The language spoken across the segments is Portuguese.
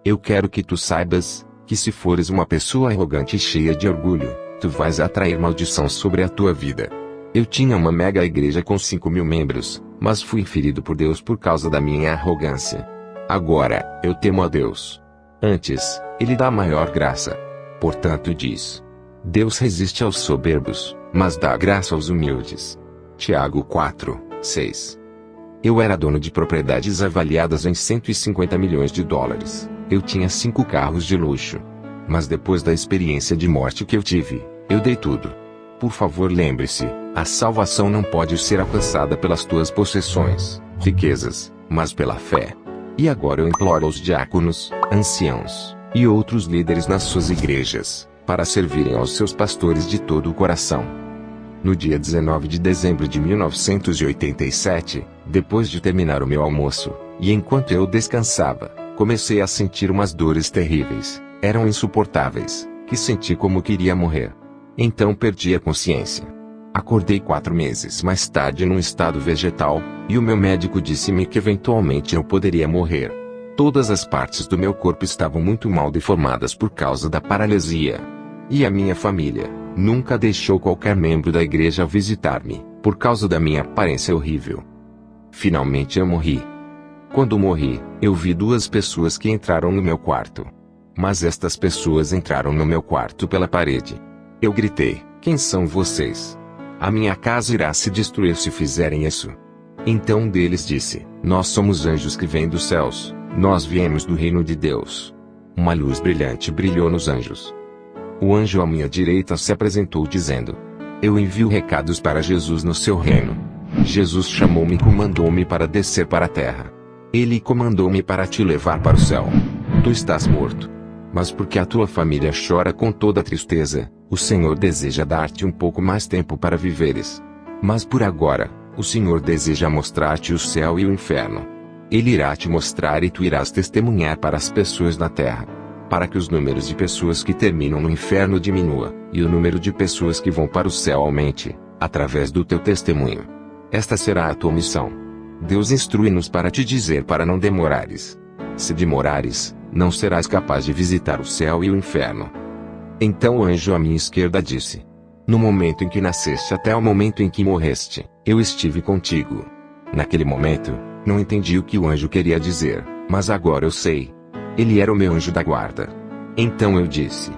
Eu quero que tu saibas, que se fores uma pessoa arrogante e cheia de orgulho, tu vais atrair maldição sobre a tua vida. Eu tinha uma mega igreja com 5.000 membros, mas fui ferido por Deus por causa da minha arrogância. Agora, eu temo a Deus. Antes, Ele dá maior graça. Portanto diz: Deus resiste aos soberbos, mas dá graça aos humildes. Tiago 4, 6. Eu era dono de propriedades avaliadas em 150 milhões de dólares. Eu tinha 5 carros de luxo. Mas depois da experiência de morte que eu tive, eu dei tudo. Por favor, lembre-se, a salvação não pode ser alcançada pelas tuas possessões, riquezas, mas pela fé. E agora eu imploro aos diáconos, anciãos, e outros líderes nas suas igrejas, para servirem aos seus pastores de todo o coração. No dia 19 de dezembro de 1987, depois de terminar o meu almoço, e enquanto eu descansava, comecei a sentir umas dores terríveis, eram insuportáveis, que senti como queria morrer. Então perdi a consciência. Acordei 4 meses mais tarde num estado vegetal, e o meu médico disse-me que eventualmente eu poderia morrer. Todas as partes do meu corpo estavam muito mal deformadas por causa da paralisia. E a minha família nunca deixou qualquer membro da igreja visitar-me, por causa da minha aparência horrível. Finalmente eu morri. Quando morri, eu vi 2 pessoas que entraram no meu quarto. Mas estas pessoas entraram no meu quarto pela parede. Eu gritei: quem são vocês? A minha casa irá se destruir se fizerem isso. Então um deles disse: nós somos anjos que vêm dos céus, nós viemos do reino de Deus. Uma luz brilhante brilhou nos anjos. O anjo à minha direita se apresentou dizendo: eu envio recados para Jesus no seu reino. Jesus chamou-me e comandou-me para descer para a terra. Ele comandou-me para te levar para o céu. Tu estás morto. Mas porque a tua família chora com toda tristeza, o Senhor deseja dar-te um pouco mais tempo para viveres. Mas por agora, o Senhor deseja mostrar-te o céu e o inferno. Ele irá te mostrar e tu irás testemunhar para as pessoas na terra. Para que os números de pessoas que terminam no inferno diminua, e o número de pessoas que vão para o céu aumente, através do teu testemunho. Esta será a tua missão. Deus instrui-nos para te dizer para não demorares. Se demorares, não serás capaz de visitar o céu e o inferno. Então o anjo à minha esquerda disse: no momento em que nasceste até o momento em que morreste, eu estive contigo. Naquele momento, não entendi o que o anjo queria dizer, mas agora eu sei. Ele era o meu anjo da guarda. Então eu disse: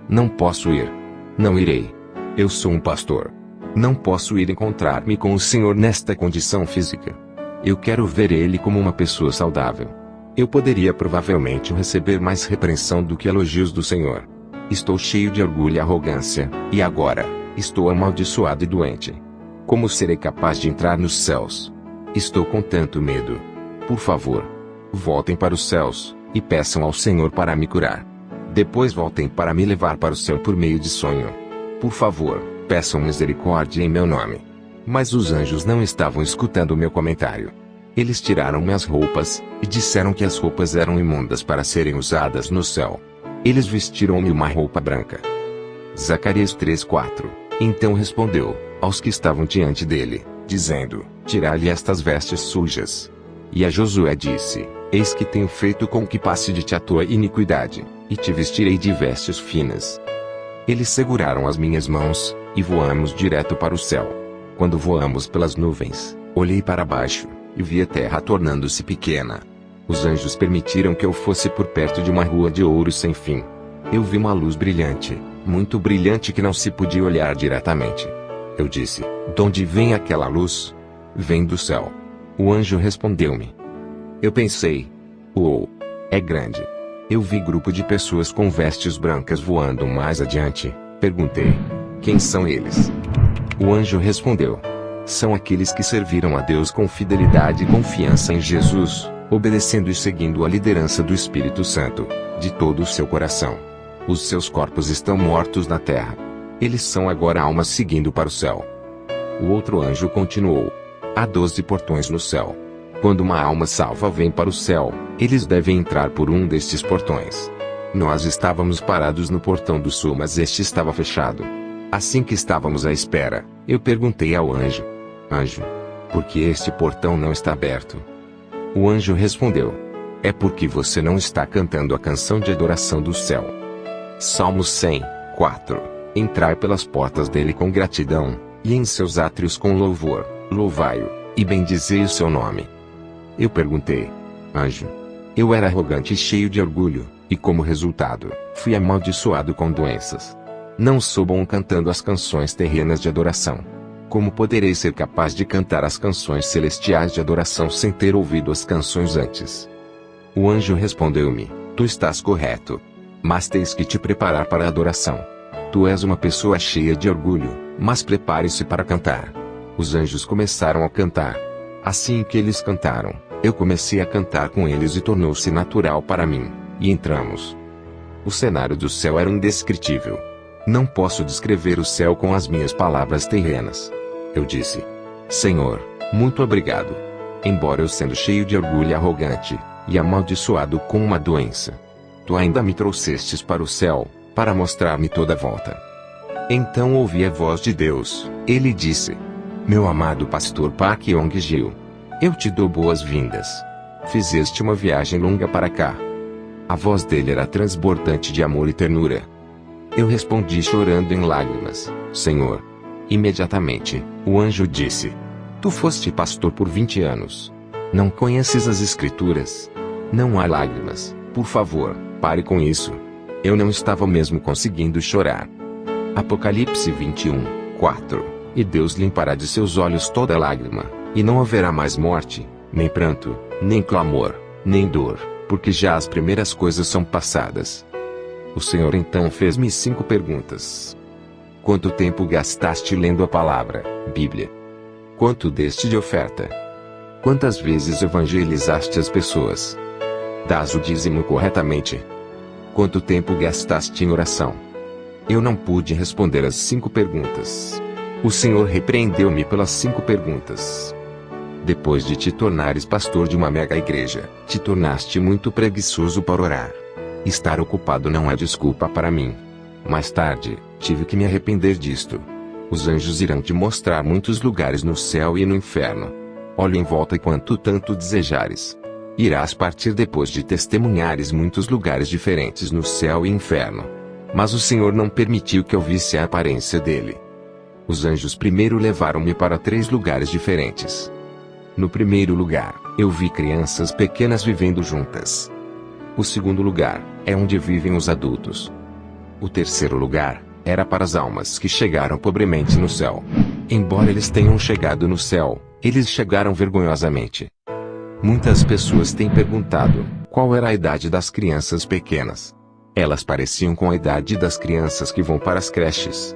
não posso ir. Não irei. Eu sou um pastor. Não posso ir encontrar-me com o Senhor nesta condição física. Eu quero ver Ele como uma pessoa saudável. Eu poderia provavelmente receber mais repreensão do que elogios do Senhor. Estou cheio de orgulho e arrogância, e agora, estou amaldiçoado e doente. Como serei capaz de entrar nos céus? Estou com tanto medo. Por favor, voltem para os céus, e peçam ao Senhor para me curar. Depois voltem para me levar para o céu por meio de sonho. Por favor, peçam misericórdia em meu nome. Mas os anjos não estavam escutando o meu comentário. Eles tiraram minhas roupas, e disseram que as roupas eram imundas para serem usadas no céu. Eles vestiram-me uma roupa branca. Zacarias 3:4. Então respondeu aos que estavam diante dele, dizendo: tirai-lhe estas vestes sujas. E a Josué disse: eis que tenho feito com que passe de ti a tua iniquidade, e te vestirei de vestes finas. Eles seguraram as minhas mãos, e voamos direto para o céu. Quando voamos pelas nuvens, olhei para baixo, e vi a terra tornando-se pequena. Os anjos permitiram que eu fosse por perto de uma rua de ouro sem fim. Eu vi uma luz brilhante, muito brilhante que não se podia olhar diretamente. Eu disse: de onde vem aquela luz? Vem do céu. O anjo respondeu-me. Eu pensei: uou, é grande. Eu vi grupo de pessoas com vestes brancas voando mais adiante. Perguntei: quem são eles? O anjo respondeu: são aqueles que serviram a Deus com fidelidade e confiança em Jesus, obedecendo e seguindo a liderança do Espírito Santo, de todo o seu coração. Os seus corpos estão mortos na terra. Eles são agora almas seguindo para o céu. O outro anjo continuou: há 12 portões no céu. Quando uma alma salva vem para o céu, eles devem entrar por um destes portões. Nós estávamos parados no portão do sul, mas este estava fechado. Assim que estávamos à espera, eu perguntei ao anjo: anjo, por que este portão não está aberto? O anjo respondeu: é porque você não está cantando a canção de adoração do céu. Salmos 100, 4. Entrai pelas portas dele com gratidão, e em seus átrios com louvor, louvai-o, e bendizei o seu nome. Eu perguntei: anjo? Eu era arrogante e cheio de orgulho, e como resultado, fui amaldiçoado com doenças. Não sou bom cantando as canções terrenas de adoração. Como poderei ser capaz de cantar as canções celestiais de adoração sem ter ouvido as canções antes? O anjo respondeu-me: tu estás correto. Mas tens que te preparar para a adoração. Tu és uma pessoa cheia de orgulho, mas prepare-se para cantar. Os anjos começaram a cantar. Assim que eles cantaram, eu comecei a cantar com eles e tornou-se natural para mim, e entramos. O cenário do céu era indescritível. Não posso descrever o céu com as minhas palavras terrenas. Eu disse: Senhor, muito obrigado. Embora eu sendo cheio de orgulho e arrogante, e amaldiçoado com uma doença, tu ainda me trouxestes para o céu, para mostrar-me toda a volta. Então ouvi a voz de Deus. Ele disse: meu amado pastor Park Yong-gil, eu te dou boas-vindas. Fizeste uma viagem longa para cá. A voz dele era transbordante de amor e ternura. Eu respondi chorando em lágrimas: Senhor. Imediatamente, o anjo disse: tu foste pastor por 20 anos. Não conheces as escrituras? Não há lágrimas, por favor, pare com isso. Eu não estava mesmo conseguindo chorar. Apocalipse 21, 4. E Deus limpará de seus olhos toda lágrima, e não haverá mais morte, nem pranto, nem clamor, nem dor, porque já as primeiras coisas são passadas. O Senhor então fez-me 5 perguntas. Quanto tempo gastaste lendo a palavra, Bíblia? Quanto deste de oferta? Quantas vezes evangelizaste as pessoas? Dás o dízimo corretamente? Quanto tempo gastaste em oração? Eu não pude responder as 5 perguntas. O Senhor repreendeu-me pelas 5 perguntas. Depois de te tornares pastor de uma mega igreja, te tornaste muito preguiçoso para orar. Estar ocupado não é desculpa para mim. Mais tarde, tive que me arrepender disto. Os anjos irão te mostrar muitos lugares no céu e no inferno. Olhe em volta quanto tanto desejares. Irás partir depois de testemunhares muitos lugares diferentes no céu e inferno. Mas o Senhor não permitiu que eu visse a aparência dele. Os anjos primeiro levaram-me para 3 lugares diferentes. No primeiro lugar, eu vi crianças pequenas vivendo juntas. O segundo lugar é onde vivem os adultos. O terceiro lugar era para as almas que chegaram pobremente no céu. Embora eles tenham chegado no céu, eles chegaram vergonhosamente. Muitas pessoas têm perguntado qual era a idade das crianças pequenas. Elas pareciam com a idade das crianças que vão para as creches.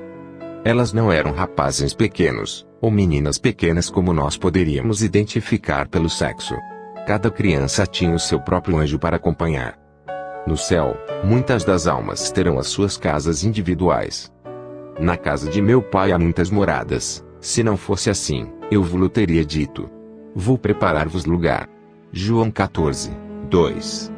Elas não eram rapazes pequenos, ou meninas pequenas como nós poderíamos identificar pelo sexo. Cada criança tinha o seu próprio anjo para acompanhar. No céu, muitas das almas terão as suas casas individuais. Na casa de meu pai há muitas moradas. Se não fosse assim, eu vos teria dito: vou preparar-vos lugar. João 14, 2.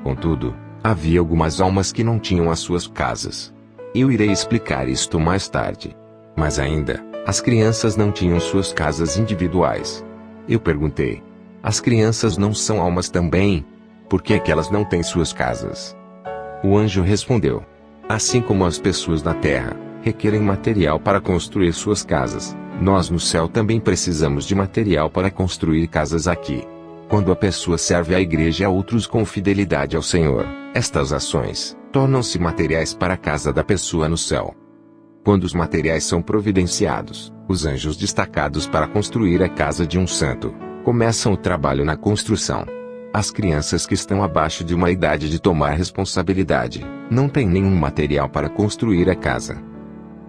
Contudo, havia algumas almas que não tinham as suas casas. Eu irei explicar isto mais tarde. Mas ainda, as crianças não tinham suas casas individuais. Eu perguntei: as crianças não são almas também? Por que é que elas não têm suas casas? O anjo respondeu: assim como as pessoas na terra requerem material para construir suas casas, nós no céu também precisamos de material para construir casas aqui. Quando a pessoa serve à igreja e a outros com fidelidade ao Senhor, estas ações tornam-se materiais para a casa da pessoa no céu. Quando os materiais são providenciados, os anjos destacados para construir a casa de um santo começam o trabalho na construção. As crianças que estão abaixo de uma idade de tomar responsabilidade não têm nenhum material para construir a casa.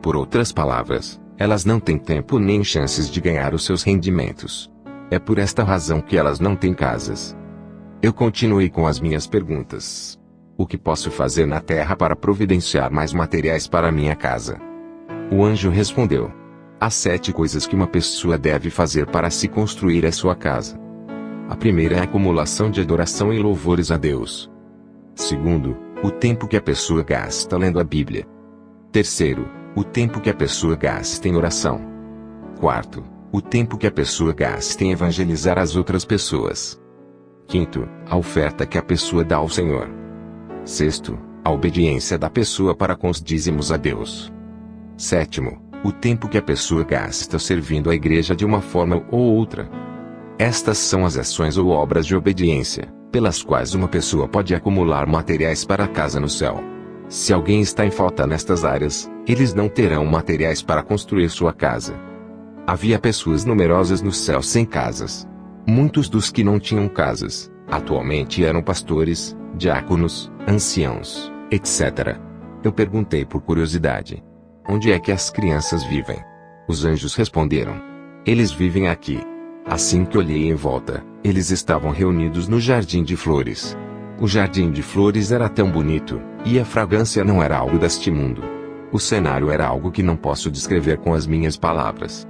Por outras palavras, elas não têm tempo nem chances de ganhar os seus rendimentos. É por esta razão que elas não têm casas. Eu continuei com as minhas perguntas. O que posso fazer na terra para providenciar mais materiais para minha casa? O anjo respondeu: há 7 coisas que uma pessoa deve fazer para se construir a sua casa. A primeira é a acumulação de adoração e louvores a Deus. Segundo, o tempo que a pessoa gasta lendo a Bíblia. Terceiro, o tempo que a pessoa gasta em oração. Quarto, o tempo que a pessoa gasta em evangelizar as outras pessoas. Quinto, a oferta que a pessoa dá ao Senhor. Sexto, a obediência da pessoa para com os dízimos a Deus. Sétimo, o tempo que a pessoa gasta servindo a igreja de uma forma ou outra. Estas são as ações ou obras de obediência, pelas quais uma pessoa pode acumular materiais para a casa no céu. Se alguém está em falta nestas áreas, eles não terão materiais para construir sua casa. Havia pessoas numerosas no céu sem casas. Muitos dos que não tinham casas, atualmente eram pastores, diáconos, anciãos, etc. Eu perguntei por curiosidade: onde é que as crianças vivem? Os anjos responderam: eles vivem aqui. Assim que olhei em volta, eles estavam reunidos no jardim de flores. O jardim de flores era tão bonito, e a fragrância não era algo deste mundo. O cenário era algo que não posso descrever com as minhas palavras.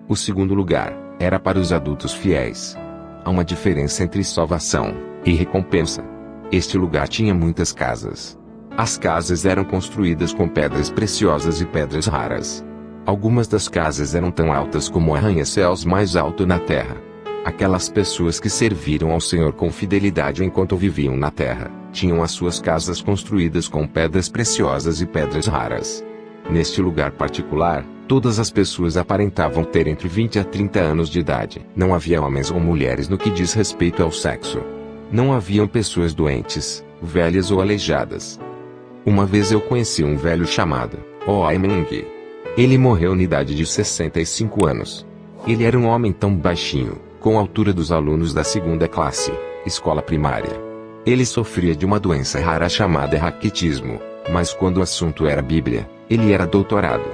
O segundo lugar era para os adultos fiéis. Há uma diferença entre salvação e recompensa. Este lugar tinha muitas casas. As casas eram construídas com pedras preciosas e pedras raras. Algumas das casas eram tão altas como arranha-céus mais alto na terra. Aquelas pessoas que serviram ao Senhor com fidelidade enquanto viviam na terra, tinham as suas casas construídas com pedras preciosas e pedras raras. Neste lugar particular, todas as pessoas aparentavam ter entre 20 a 30 anos de idade. Não havia homens ou mulheres no que diz respeito ao sexo. Não haviam pessoas doentes, velhas ou aleijadas. Uma vez eu conheci um velho chamado Oaimeng. Ele morreu na idade de 65 anos. Ele era um homem tão baixinho, com a altura dos alunos da segunda classe, escola primária. Ele sofria de uma doença rara chamada raquitismo, mas quando o assunto era Bíblia, ele era doutorado.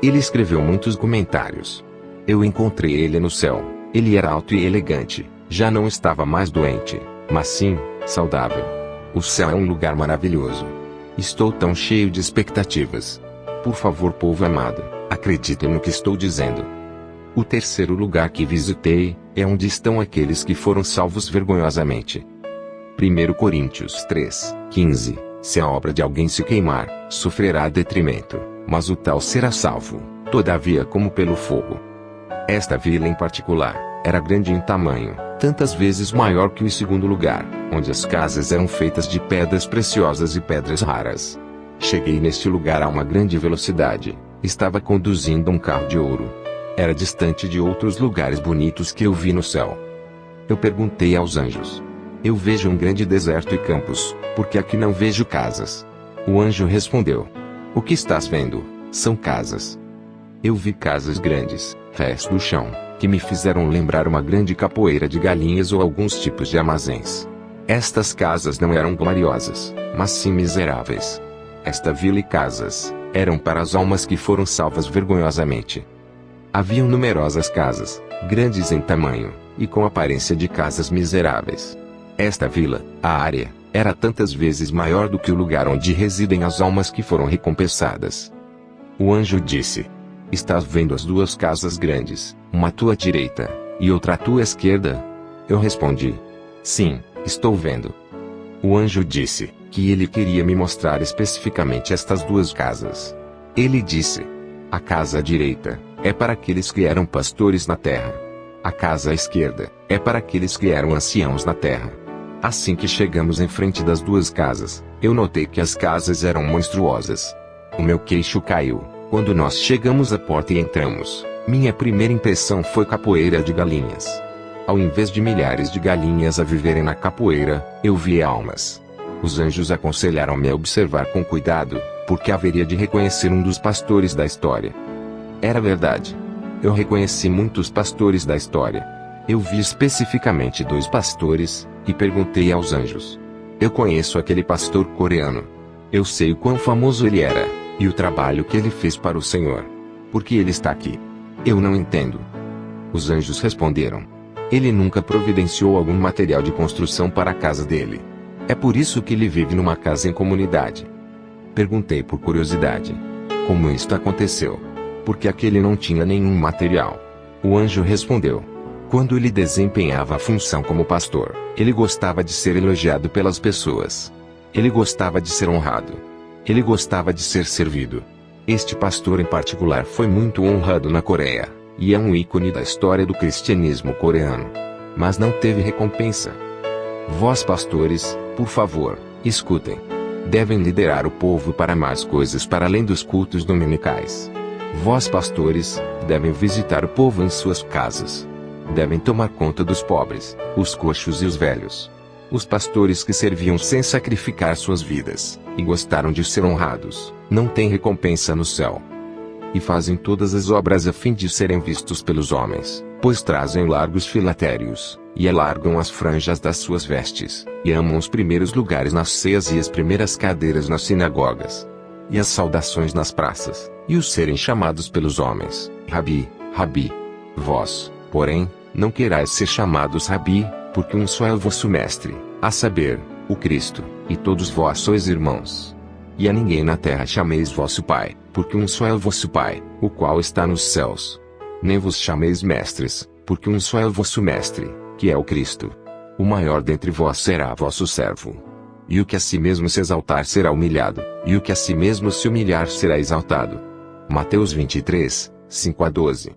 Ele escreveu muitos comentários. Eu encontrei ele no céu. Ele era alto e elegante, já não estava mais doente, mas sim, saudável. O céu é um lugar maravilhoso. Estou tão cheio de expectativas. Por favor, povo amado, acreditem no que estou dizendo. O terceiro lugar que visitei é onde estão aqueles que foram salvos vergonhosamente. 1 Coríntios 3:15. Se a obra de alguém se queimar, sofrerá detrimento, mas o tal será salvo, todavia como pelo fogo. Esta vila em particular era grande em tamanho, tantas vezes maior que o segundo lugar, onde as casas eram feitas de pedras preciosas e pedras raras. Cheguei neste lugar a uma grande velocidade. Estava conduzindo um carro de ouro. Era distante de outros lugares bonitos que eu vi no céu. Eu perguntei aos anjos: eu vejo um grande deserto e campos, porque aqui não vejo casas. O anjo respondeu: o que estás vendo são casas. Eu vi casas grandes, rés do chão, que me fizeram lembrar uma grande capoeira de galinhas ou alguns tipos de armazéns. Estas casas não eram gloriosas, mas sim miseráveis. Esta vila e casas eram para as almas que foram salvas vergonhosamente. Haviam numerosas casas, grandes em tamanho, e com aparência de casas miseráveis. Esta vila, a área, era tantas vezes maior do que o lugar onde residem as almas que foram recompensadas. O anjo disse: estás vendo as duas casas grandes, uma à tua direita, e outra à tua esquerda? Eu respondi: sim, estou vendo. O anjo disse que ele queria me mostrar especificamente estas duas casas. Ele disse: a casa à direita é para aqueles que eram pastores na terra. A casa à esquerda é para aqueles que eram anciãos na terra. Assim que chegamos em frente das duas casas, eu notei que as casas eram monstruosas. O meu queixo caiu quando nós chegamos à porta e entramos. Minha primeira impressão foi capoeira de galinhas. Ao invés de milhares de galinhas a viverem na capoeira, eu vi almas. Os anjos aconselharam-me a observar com cuidado, porque haveria de reconhecer um dos pastores da história. Era verdade. Eu reconheci muitos pastores da história. Eu vi especificamente 2 pastores, e perguntei aos anjos: eu conheço aquele pastor coreano. Eu sei o quão famoso ele era, e o trabalho que ele fez para o Senhor. Por que ele está aqui? Eu não entendo. Os anjos responderam: ele nunca providenciou algum material de construção para a casa dele. É por isso que ele vive numa casa em comunidade. Perguntei por curiosidade: como isto aconteceu? Porque aquele não tinha nenhum material. O anjo respondeu: quando ele desempenhava a função como pastor, ele gostava de ser elogiado pelas pessoas. Ele gostava de ser honrado. Ele gostava de ser servido. Este pastor em particular foi muito honrado na Coreia, e é um ícone da história do cristianismo coreano. Mas não teve recompensa. Vós pastores, por favor, escutem. Devem liderar o povo para mais coisas para além dos cultos dominicais. Vós pastores, devem visitar o povo em suas casas. Devem tomar conta dos pobres, os coxos e os velhos. Os pastores que serviam sem sacrificar suas vidas, e gostaram de ser honrados, não têm recompensa no céu. E fazem todas as obras a fim de serem vistos pelos homens, pois trazem largos filatérios, e alargam as franjas das suas vestes, e amam os primeiros lugares nas ceias e as primeiras cadeiras nas sinagogas, e as saudações nas praças, e os serem chamados pelos homens, Rabi, Rabi. Vós, porém, não querais ser chamados Rabi, porque um só é o vosso mestre, a saber, o Cristo, e todos vós sois irmãos. E a ninguém na terra chameis vosso Pai, porque um só é o vosso Pai, o qual está nos céus. Nem vos chameis mestres, porque um só é o vosso mestre, que é o Cristo. O maior dentre vós será vosso servo. E o que a si mesmo se exaltar será humilhado, e o que a si mesmo se humilhar será exaltado. Mateus 23, 5-12.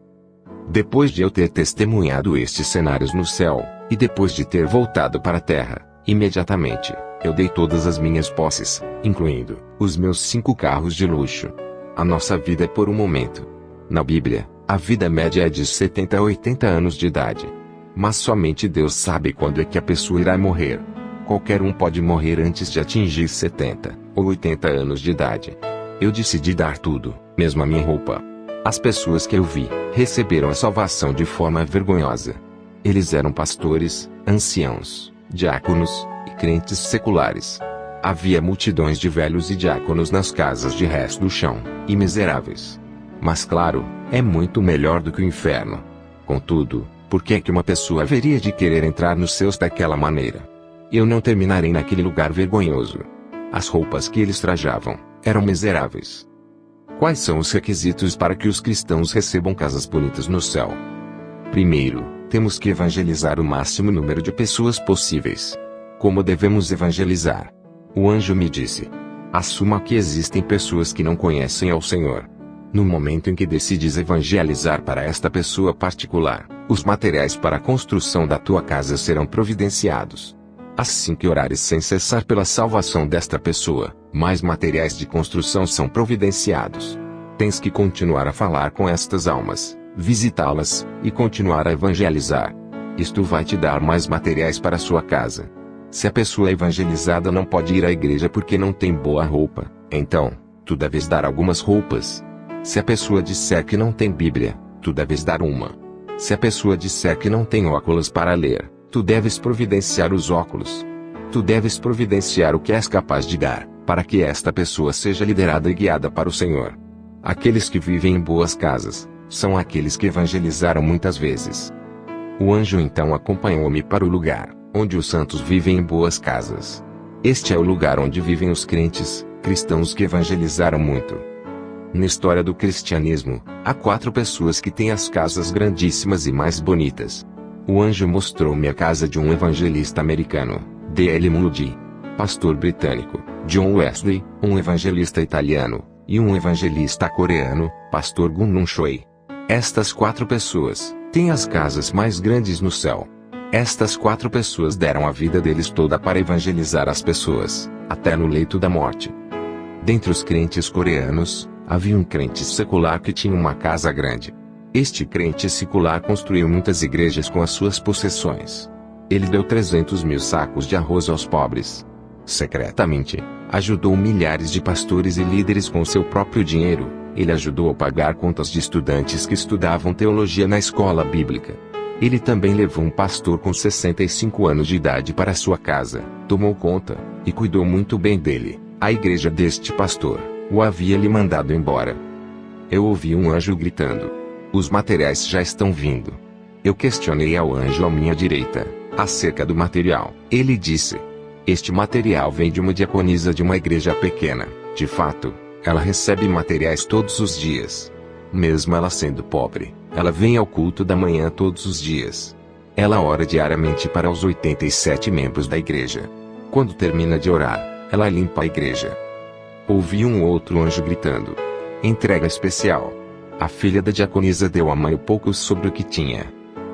Depois de eu ter testemunhado estes cenários no céu, e depois de ter voltado para a terra, imediatamente, eu dei todas as minhas posses, incluindo os meus 5 carros de luxo. A nossa vida é por um momento. Na Bíblia, a vida média é de 70 a 80 anos de idade. Mas somente Deus sabe quando é que a pessoa irá morrer. Qualquer um pode morrer antes de atingir 70 ou 80 anos de idade. Eu decidi dar tudo, mesmo a minha roupa. As pessoas que eu vi, receberam a salvação de forma vergonhosa. Eles eram pastores, anciãos, diáconos, e crentes seculares. Havia multidões de velhos e diáconos nas casas de resto do chão, e miseráveis. Mas claro, é muito melhor do que o inferno. Contudo, por que é que uma pessoa haveria de querer entrar nos céus daquela maneira? Eu não terminarei naquele lugar vergonhoso. As roupas que eles trajavam, eram miseráveis. Quais são os requisitos para que os cristãos recebam casas bonitas no céu? Primeiro, temos que evangelizar o máximo número de pessoas possíveis. Como devemos evangelizar? O anjo me disse: assuma que existem pessoas que não conhecem ao Senhor. No momento em que decides evangelizar para esta pessoa particular, os materiais para a construção da tua casa serão providenciados. Assim que orares sem cessar pela salvação desta pessoa, mais materiais de construção são providenciados. Tens que continuar a falar com estas almas, visitá-las, e continuar a evangelizar. Isto vai te dar mais materiais para a sua casa. Se a pessoa evangelizada não pode ir à igreja porque não tem boa roupa, então, tu deves dar algumas roupas. Se a pessoa disser que não tem Bíblia, tu deves dar uma. Se a pessoa disser que não tem óculos para ler, tu deves providenciar os óculos. Tu deves providenciar o que és capaz de dar, para que esta pessoa seja liderada e guiada para o Senhor. Aqueles que vivem em boas casas, são aqueles que evangelizaram muitas vezes. O anjo então acompanhou-me para o lugar, onde os santos vivem em boas casas. Este é o lugar onde vivem os crentes, cristãos que evangelizaram muito. Na história do cristianismo, há 4 pessoas que têm as casas grandíssimas e mais bonitas. O anjo mostrou-me a casa de um evangelista americano, D.L. Moody, pastor britânico, John Wesley, um evangelista italiano, e um evangelista coreano, pastor Gun Choi. Estas 4 pessoas têm as casas mais grandes no céu. Estas 4 pessoas deram a vida deles toda para evangelizar as pessoas, até no leito da morte. Dentre os crentes coreanos, havia um crente secular que tinha uma casa grande. Este crente secular construiu muitas igrejas com as suas possessões. Ele deu 300 mil sacos de arroz aos pobres. Secretamente, ajudou milhares de pastores e líderes com seu próprio dinheiro. Ele ajudou a pagar contas de estudantes que estudavam teologia na escola bíblica. Ele também levou um pastor com 65 anos de idade para sua casa, tomou conta, e cuidou muito bem dele. A igreja deste pastor o havia lhe mandado embora. Eu ouvi um anjo gritando: os materiais já estão vindo. Eu questionei ao anjo à minha direita, acerca do material. Ele disse: este material vem de uma diaconisa de uma igreja pequena. De fato, ela recebe materiais todos os dias. Mesmo ela sendo pobre, ela vem ao culto da manhã todos os dias. Ela ora diariamente para os 87 membros da igreja. Quando termina de orar, ela limpa a igreja. Ouvi um outro anjo gritando: entrega especial. A filha da diaconisa deu à mãe o pouco sobre o que tinha.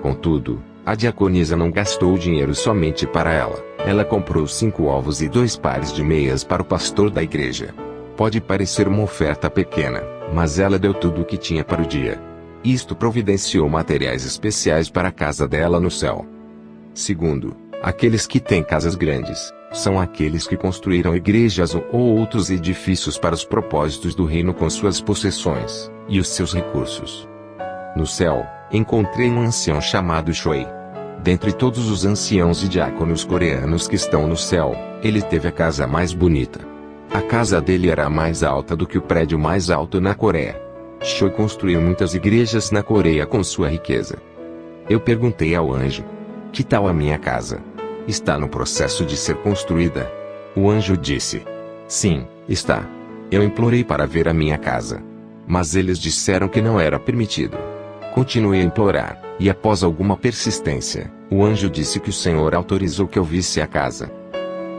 Contudo, A diaconisa não gastou dinheiro somente para ela. Ela comprou 5 ovos e 2 pares de meias para o pastor da igreja. Pode parecer uma oferta pequena, mas ela deu tudo o que tinha para o dia. Isto providenciou materiais especiais para a casa dela no céu. Segundo, aqueles que têm casas grandes, são aqueles que construíram igrejas ou outros edifícios para os propósitos do reino com suas possessões e os seus recursos. No céu, encontrei um ancião chamado Shui. Dentre todos os anciãos e diáconos coreanos que estão no céu, ele teve a casa mais bonita. A casa dele era mais alta do que o prédio mais alto na Coreia. Shui construiu muitas igrejas na Coreia com sua riqueza. Eu perguntei ao anjo: que tal a minha casa? Está no processo de ser construída? O anjo disse: sim, está. Eu implorei para ver a minha casa, mas eles disseram que não era permitido. Continuei a implorar, e após alguma persistência, o anjo disse que o Senhor autorizou que eu visse a casa.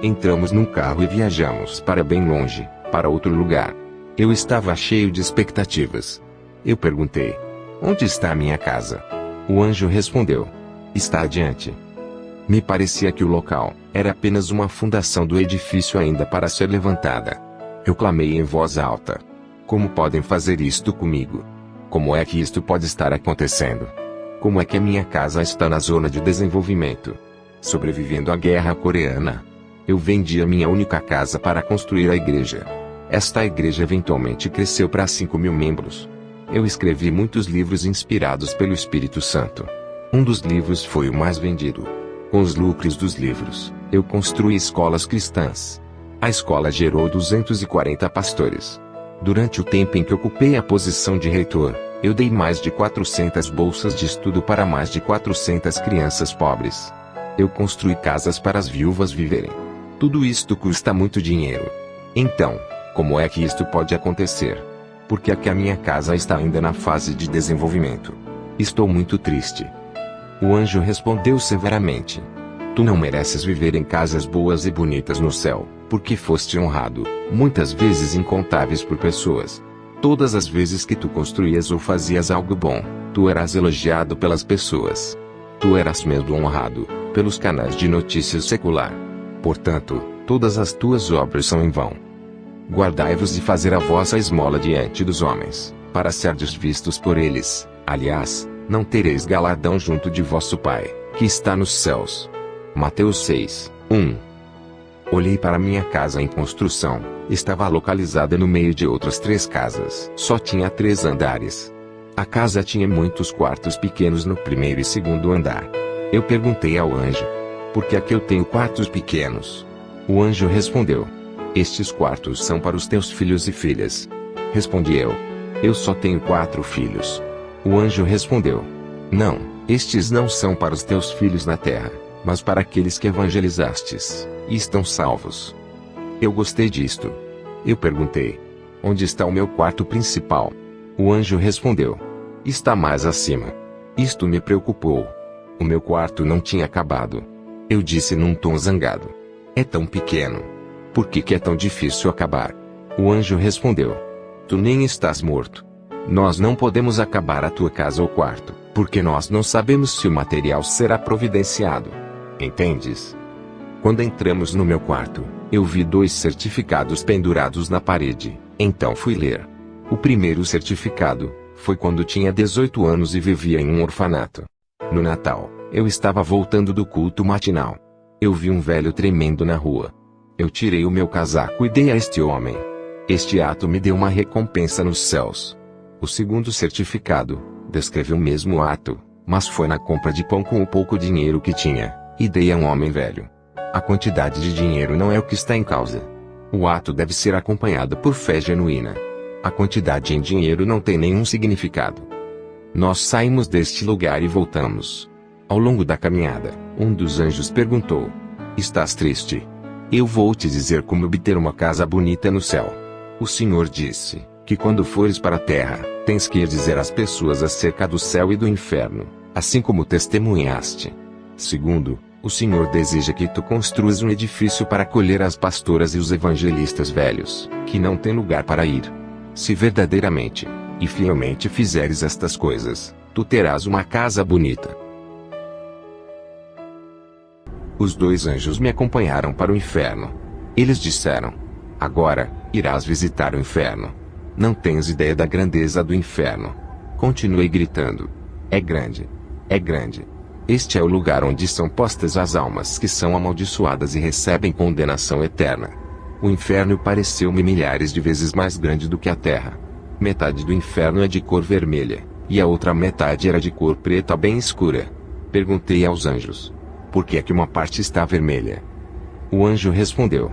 Entramos num carro e viajamos para bem longe, para outro lugar. Eu estava cheio de expectativas. Eu perguntei: onde está a minha casa? O anjo respondeu: está adiante. Me parecia que o local era apenas uma fundação do edifício ainda para ser levantada. Eu clamei em voz alta: como podem fazer isto comigo? Como é que isto pode estar acontecendo? Como é que a minha casa está na zona de desenvolvimento? Sobrevivendo à guerra coreana. Eu vendi a minha única casa para construir a igreja. Esta igreja eventualmente cresceu para 5.000 membros. Eu escrevi muitos livros inspirados pelo Espírito Santo. Um dos livros foi o mais vendido. Com os lucros dos livros, eu construí escolas cristãs. A escola gerou 240 pastores. Durante o tempo em que ocupei a posição de reitor, eu dei mais de 400 bolsas de estudo para mais de 400 crianças pobres. Eu construí casas para as viúvas viverem. Tudo isto custa muito dinheiro. Então, como é que isto pode acontecer? Porque é que a minha casa está ainda na fase de desenvolvimento. Estou muito triste. O anjo respondeu severamente: tu não mereces viver em casas boas e bonitas no céu, porque foste honrado, muitas vezes incontáveis por pessoas. Todas as vezes que tu construías ou fazias algo bom, tu eras elogiado pelas pessoas. Tu eras mesmo honrado pelos canais de notícias secular. Portanto, todas as tuas obras são em vão. Guardai-vos de fazer a vossa esmola diante dos homens, para serdes vistos por eles. Aliás, não tereis galardão junto de vosso Pai, que está nos céus. Mateus 6, 1. Olhei para minha casa em construção. Estava localizada no meio de outras 3 casas. Só tinha 3 andares. A casa tinha muitos quartos pequenos no primeiro e segundo andar. Eu perguntei ao anjo: por que aqui eu tenho quartos pequenos? O anjo respondeu: estes quartos são para os teus filhos e filhas. Respondi eu: eu só tenho 4 filhos. O anjo respondeu: não, estes não são para os teus filhos na terra, mas para aqueles que evangelizastes, e estão salvos. Eu gostei disto. Eu perguntei: onde está o meu quarto principal? O anjo respondeu: está mais acima. Isto me preocupou. O meu quarto não tinha acabado. Eu disse num tom zangado: é tão pequeno. Por que é tão difícil acabar? O anjo respondeu: tu nem estás morto. Nós não podemos acabar a tua casa ou quarto, porque nós não sabemos se o material será providenciado. Entendes? Quando entramos no meu quarto, eu vi 2 certificados pendurados na parede. Então fui ler. O primeiro certificado foi quando tinha 18 anos e vivia em um orfanato. No Natal, eu estava voltando do culto matinal. Eu vi um velho tremendo na rua. Eu tirei o meu casaco e dei a este homem. Este ato me deu uma recompensa nos céus. O segundo certificado descreve o mesmo ato, mas foi na compra de pão com o pouco dinheiro que tinha, e dei a um homem velho. A quantidade de dinheiro não é o que está em causa. O ato deve ser acompanhado por fé genuína. A quantidade em dinheiro não tem nenhum significado. Nós saímos deste lugar e voltamos. Ao longo da caminhada, um dos anjos perguntou: estás triste? Eu vou te dizer como obter uma casa bonita no céu. O Senhor disse que quando fores para a terra, tens que ir dizer às pessoas acerca do céu e do inferno, assim como testemunhaste. Segundo, o Senhor deseja que tu construas um edifício para acolher as pastoras e os evangelistas velhos, que não têm lugar para ir. Se verdadeiramente e fielmente fizeres estas coisas, tu terás uma casa bonita. Os 2 anjos me acompanharam para o inferno. Eles disseram: agora, irás visitar o inferno. Não tens ideia da grandeza do inferno. Continuei gritando: é grande. É grande. Este é o lugar onde são postas as almas que são amaldiçoadas e recebem condenação eterna. O inferno pareceu-me milhares de vezes mais grande do que a terra. Metade do inferno é de cor vermelha, e a outra metade era de cor preta bem escura. Perguntei aos anjos: por que é que uma parte está vermelha? O anjo respondeu: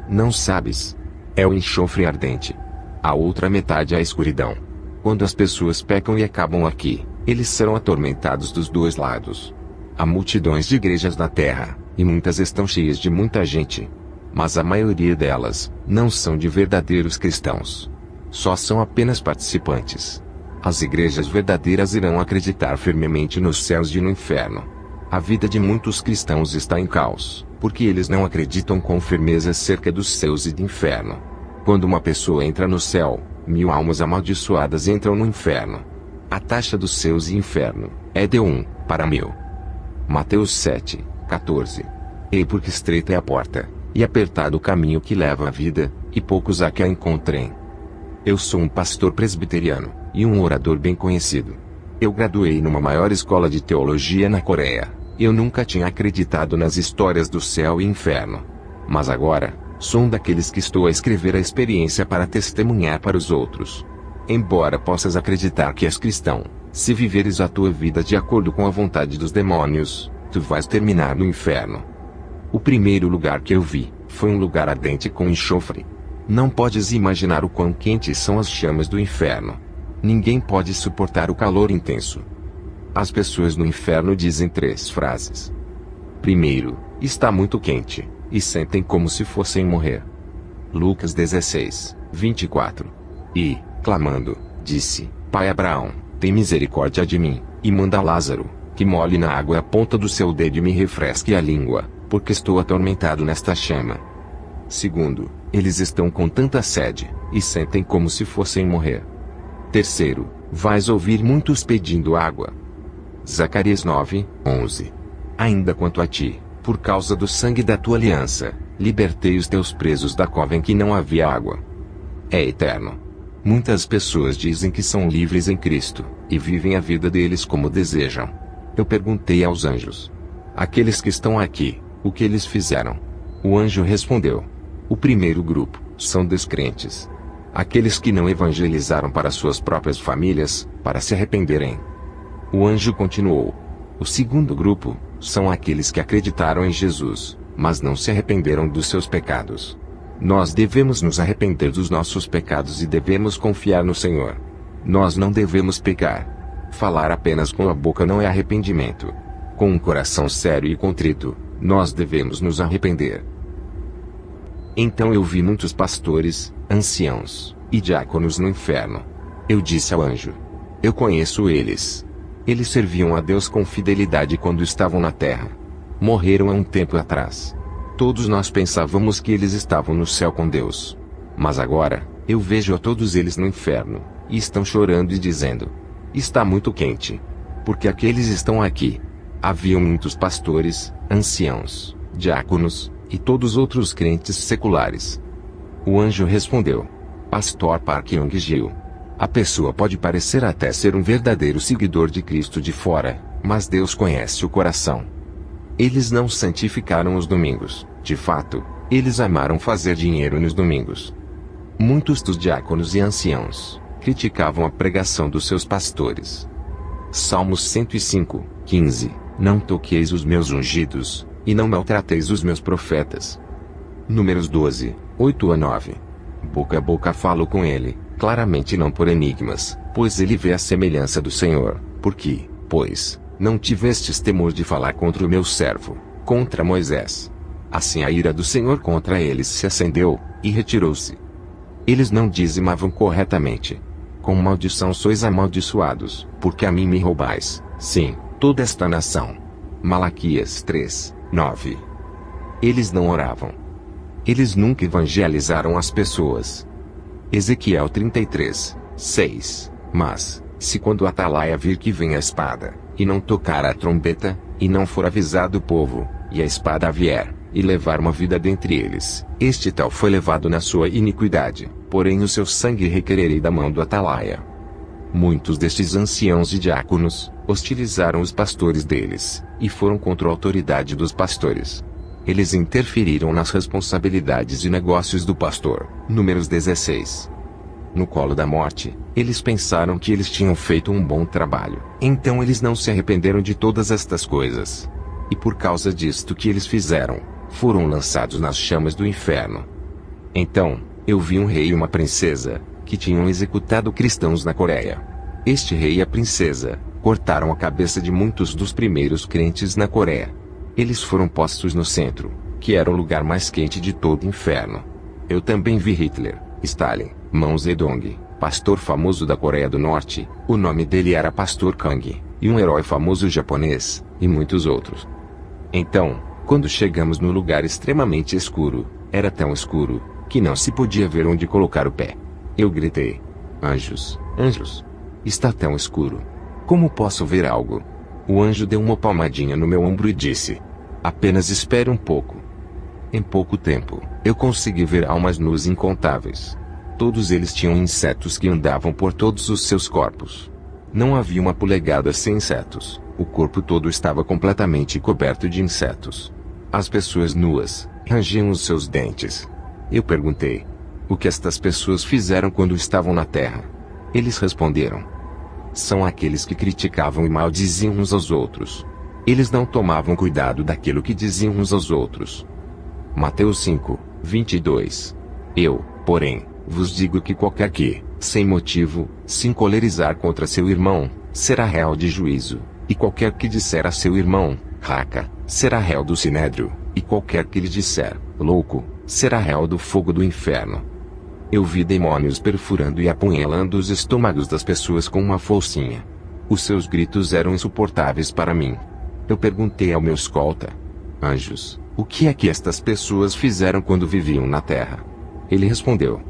não sabes. É o enxofre ardente. A outra metade é a escuridão. Quando as pessoas pecam e acabam aqui, eles serão atormentados dos 2 lados. Há multidões de igrejas na terra, e muitas estão cheias de muita gente. Mas a maioria delas não são de verdadeiros cristãos. Só são apenas participantes. As igrejas verdadeiras irão acreditar firmemente nos céus e no inferno. A vida de muitos cristãos está em caos, porque eles não acreditam com firmeza acerca dos céus e do inferno. Quando uma pessoa entra no céu, 1000 almas amaldiçoadas entram no inferno. A taxa dos céus e inferno é de 1 para 1000. Mateus 7:14. Ei, porque estreita é a porta, e apertado o caminho que leva à vida, e poucos há que a encontrem. Eu sou um pastor presbiteriano, e um orador bem conhecido. Eu graduei numa maior escola de teologia na Coreia. Eu nunca tinha acreditado nas histórias do céu e inferno. Mas agora, sou um daqueles que estou a escrever a experiência para testemunhar para os outros. Embora possas acreditar que és cristão, se viveres a tua vida de acordo com a vontade dos demônios, tu vais terminar no inferno. O primeiro lugar que eu vi foi um lugar ardente com enxofre. Não podes imaginar o quão quentes são as chamas do inferno. Ninguém pode suportar o calor intenso. As pessoas no inferno dizem 3 frases. Primeiro, está muito quente, e sentem como se fossem morrer. Lucas 16:24. E, clamando, disse: Pai Abraão, tem misericórdia de mim, e manda Lázaro, que molhe na água a ponta do seu dedo e me refresque a língua, porque estou atormentado nesta chama. Segundo, eles estão com tanta sede, e sentem como se fossem morrer. Terceiro, vais ouvir muitos pedindo água. Zacarias 9:11. Ainda quanto a ti, por causa do sangue da tua aliança, libertei os teus presos da cova em que não havia água. É eterno. Muitas pessoas dizem que são livres em Cristo, e vivem a vida deles como desejam. Eu perguntei aos anjos: aqueles que estão aqui, o que eles fizeram? O anjo respondeu: o primeiro grupo são descrentes. Aqueles que não evangelizaram para suas próprias famílias, para se arrependerem. O anjo continuou: o segundo grupo são aqueles que acreditaram em Jesus, mas não se arrependeram dos seus pecados. Nós devemos nos arrepender dos nossos pecados e devemos confiar no Senhor. Nós não devemos pecar. Falar apenas com a boca não é arrependimento. Com um coração sério e contrito, nós devemos nos arrepender. Então eu vi muitos pastores, anciãos e diáconos no inferno. Eu disse ao anjo: eu conheço eles. Eles serviam a Deus com fidelidade quando estavam na terra. Morreram há um tempo atrás. Todos nós pensávamos que eles estavam no céu com Deus. Mas agora, eu vejo a todos eles no inferno, e estão chorando e dizendo: está muito quente. Porque aqueles estão aqui. Haviam muitos pastores, anciãos, diáconos, e todos outros crentes seculares. O anjo respondeu: Pastor Park Young-gil, a pessoa pode parecer até ser um verdadeiro seguidor de Cristo de fora, mas Deus conhece o coração. Eles não santificaram os domingos. De fato, eles amaram fazer dinheiro nos domingos. Muitos dos diáconos e anciãos criticavam a pregação dos seus pastores. Salmos 105:15. Não toqueis os meus ungidos, e não maltrateis os meus profetas. Números 12:8-9. Boca a boca falo com ele, claramente não por enigmas, pois ele vê a semelhança do Senhor. Porque, pois, não tivestes temor de falar contra o meu servo, contra Moisés. Assim a ira do Senhor contra eles se acendeu, e retirou-se. Eles não dizimavam corretamente. Com maldição sois amaldiçoados, porque a mim me roubais, sim, toda esta nação. Malaquias 3:9. Eles não oravam. Eles nunca evangelizaram as pessoas. Ezequiel 33:6. Mas, se quando a atalaia vir que vem a espada, e não tocar a trombeta, e não for avisado o povo, e a espada vier, e levar uma vida dentre eles, este tal foi levado na sua iniquidade, porém o seu sangue requererei da mão do atalaia. Muitos destes anciãos e diáconos hostilizaram os pastores deles, e foram contra a autoridade dos pastores. Eles interferiram nas responsabilidades e negócios do pastor. Números 16. No colo da morte, eles pensaram que eles tinham feito um bom trabalho. Então eles não se arrependeram de todas estas coisas. E por causa disto que eles fizeram, foram lançados nas chamas do inferno. Então, eu vi um rei e uma princesa, que tinham executado cristãos na Coreia. Este rei e a princesa cortaram a cabeça de muitos dos primeiros crentes na Coreia. Eles foram postos no centro, que era o lugar mais quente de todo o inferno. Eu também vi Hitler, Stalin, Mao Zedong, pastor famoso da Coreia do Norte, o nome dele era Pastor Kang, e um herói famoso japonês, e muitos outros. Então, quando chegamos no lugar extremamente escuro, era tão escuro, que não se podia ver onde colocar o pé. Eu gritei: anjos, anjos! Está tão escuro. Como posso ver algo? O anjo deu uma palmadinha no meu ombro e disse: apenas espere um pouco. Em pouco tempo, eu consegui ver almas nuas incontáveis. Todos eles tinham insetos que andavam por todos os seus corpos. Não havia uma polegada sem insetos, o corpo todo estava completamente coberto de insetos. As pessoas nuas rangiam os seus dentes. Eu perguntei: o que estas pessoas fizeram quando estavam na terra? Eles responderam: são aqueles que criticavam e maldiziam uns aos outros. Eles não tomavam cuidado daquilo que diziam uns aos outros. Mateus 5, 22. Eu, porém, vos digo que qualquer que, sem motivo, se encolerizar contra seu irmão, será réu de juízo, e qualquer que disser a seu irmão, raca, será réu do sinédrio, e qualquer que lhe disser, louco, será réu do fogo do inferno. Eu vi demônios perfurando e apunhalando os estômagos das pessoas com uma foicinha. Os seus gritos eram insuportáveis para mim. Eu perguntei ao meu escolta: anjos, o que é que estas pessoas fizeram quando viviam na terra? Ele respondeu: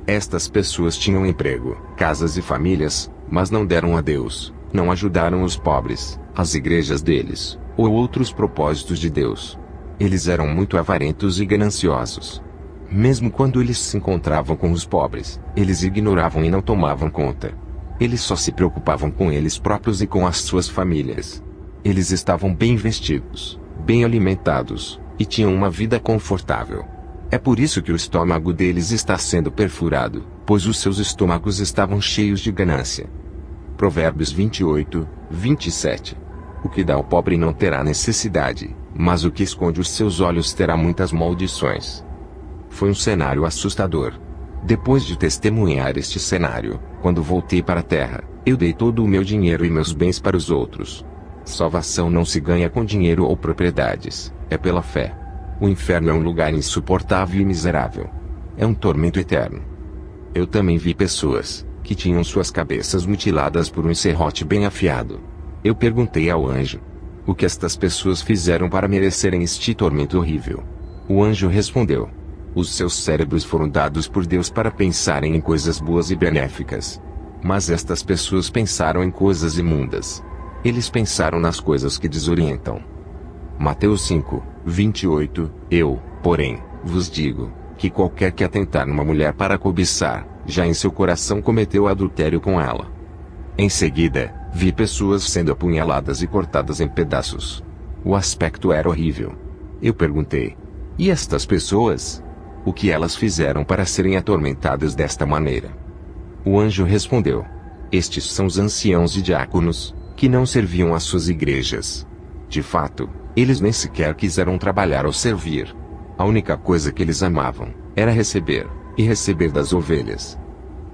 estas pessoas tinham emprego, casas e famílias, mas não deram a Deus, não ajudaram os pobres, as igrejas deles, ou outros propósitos de Deus. Eles eram muito avarentos e gananciosos. Mesmo quando eles se encontravam com os pobres, eles ignoravam e não tomavam conta. Eles só se preocupavam com eles próprios e com as suas famílias. Eles estavam bem vestidos, bem alimentados, e tinham uma vida confortável. É por isso que o estômago deles está sendo perfurado, pois os seus estômagos estavam cheios de ganância. Provérbios 28, 27. O que dá ao pobre não terá necessidade, mas o que esconde os seus olhos terá muitas maldições. Foi um cenário assustador. Depois de testemunhar este cenário, quando voltei para a terra, eu dei todo o meu dinheiro e meus bens para os outros. Salvação não se ganha com dinheiro ou propriedades, é pela fé. O inferno é um lugar insuportável e miserável. É um tormento eterno. Eu também vi pessoas que tinham suas cabeças mutiladas por um serrote bem afiado. Eu perguntei ao anjo: o que estas pessoas fizeram para merecerem este tormento horrível? O anjo respondeu: os seus cérebros foram dados por Deus para pensarem em coisas boas e benéficas. Mas estas pessoas pensaram em coisas imundas. Eles pensaram nas coisas que desorientam. Mateus 5, 28. Eu, porém, vos digo, que qualquer que atentar numa mulher para cobiçar, já em seu coração cometeu adultério com ela. Em seguida, vi pessoas sendo apunhaladas e cortadas em pedaços. O aspecto era horrível. Eu perguntei: e estas pessoas? O que elas fizeram para serem atormentadas desta maneira? O anjo respondeu: estes são os anciãos e diáconos, que não serviam às suas igrejas. De fato, eles nem sequer quiseram trabalhar ou servir. A única coisa que eles amavam era receber, e receber das ovelhas.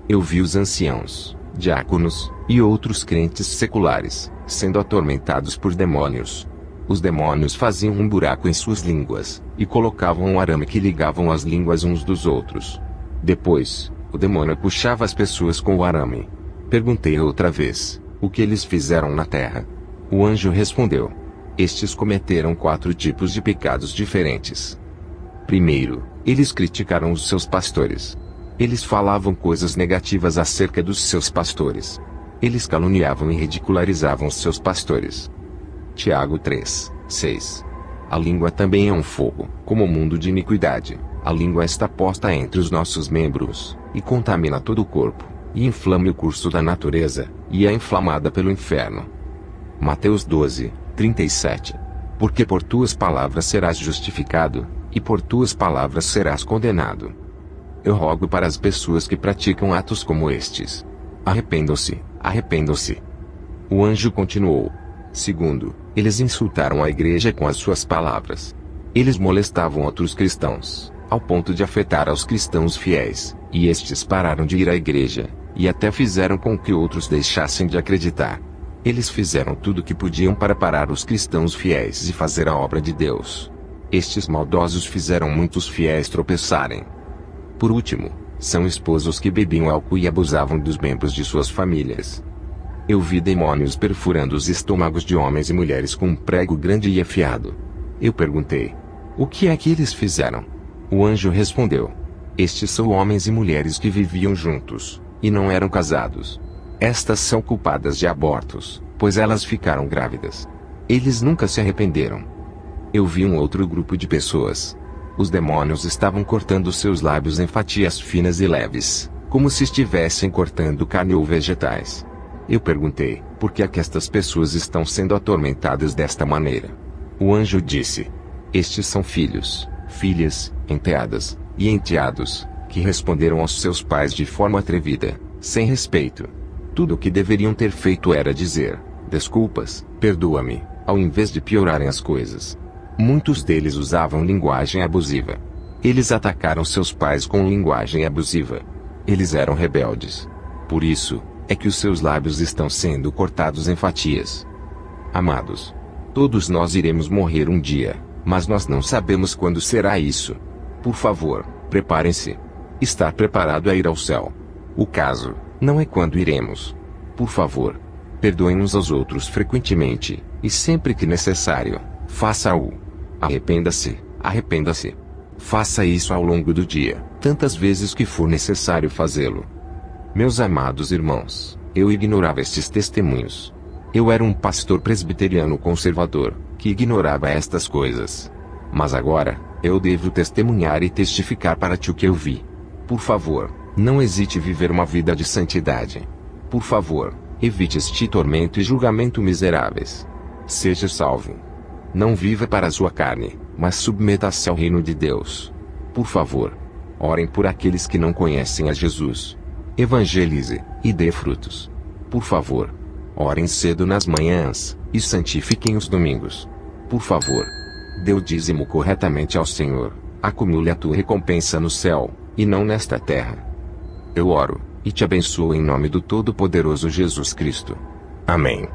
Eu vi os anciãos, diáconos, e outros crentes seculares, sendo atormentados por demônios. Os demônios faziam um buraco em suas línguas, e colocavam um arame que ligavam as línguas uns dos outros. Depois, o demônio puxava as pessoas com o arame. Perguntei outra vez: o que eles fizeram na terra? O anjo respondeu: estes cometeram 4 tipos de pecados diferentes. Primeiro, eles criticaram os seus pastores. Eles falavam coisas negativas acerca dos seus pastores. Eles caluniavam e ridicularizavam os seus pastores. Tiago 3, 6. A língua também é um fogo, como o mundo de iniquidade. A língua está posta entre os nossos membros, e contamina todo o corpo, e inflama o curso da natureza, e é inflamada pelo inferno. Mateus 12, 37. Porque por tuas palavras serás justificado, e por tuas palavras serás condenado. Eu rogo para as pessoas que praticam atos como estes. Arrependam-se, arrependam-se. O anjo continuou. Segundo, eles insultaram a igreja com as suas palavras. Eles molestavam outros cristãos, ao ponto de afetar aos cristãos fiéis, e estes pararam de ir à igreja, e até fizeram com que outros deixassem de acreditar. Eles fizeram tudo o que podiam para parar os cristãos fiéis e fazer a obra de Deus. Estes maldosos fizeram muitos fiéis tropeçarem. Por último, são esposos que bebiam álcool e abusavam dos membros de suas famílias. Eu vi demônios perfurando os estômagos de homens e mulheres com um prego grande e afiado. Eu perguntei: o que é que eles fizeram? O anjo respondeu: estes são homens e mulheres que viviam juntos, e não eram casados. Estas são culpadas de abortos, pois elas ficaram grávidas. Eles nunca se arrependeram. Eu vi um outro grupo de pessoas. Os demônios estavam cortando seus lábios em fatias finas e leves, como se estivessem cortando carne ou vegetais. Eu perguntei: por que é que estas pessoas estão sendo atormentadas desta maneira? O anjo disse: estes são filhos, filhas, enteadas, e enteados, que responderam aos seus pais de forma atrevida, sem respeito. Tudo o que deveriam ter feito era dizer: desculpas, perdoa-me, ao invés de piorarem as coisas. Muitos deles usavam linguagem abusiva. Eles atacaram seus pais com linguagem abusiva. Eles eram rebeldes. Por isso, é que os seus lábios estão sendo cortados em fatias. Amados, todos nós iremos morrer um dia, mas nós não sabemos quando será isso. Por favor, preparem-se. Estar preparado é ir ao céu. O caso não é quando iremos. Por favor, perdoem uns aos outros frequentemente, e sempre que necessário, faça-o. Arrependa-se, arrependa-se. Faça isso ao longo do dia, tantas vezes que for necessário fazê-lo. Meus amados irmãos, eu ignorava estes testemunhos. Eu era um pastor presbiteriano conservador, que ignorava estas coisas. Mas agora, eu devo testemunhar e testificar para ti o que eu vi. Por favor, não hesite em viver uma vida de santidade. Por favor, evite este tormento e julgamento miseráveis. Seja salvo. Não viva para a sua carne, mas submeta-se ao reino de Deus. Por favor, orem por aqueles que não conhecem a Jesus. Evangelize, e dê frutos. Por favor, orem cedo nas manhãs, e santifiquem os domingos. Por favor, dê o dízimo corretamente ao Senhor. Acumule a tua recompensa no céu, e não nesta terra. Eu oro, e te abençoo em nome do Todo-Poderoso Jesus Cristo. Amém.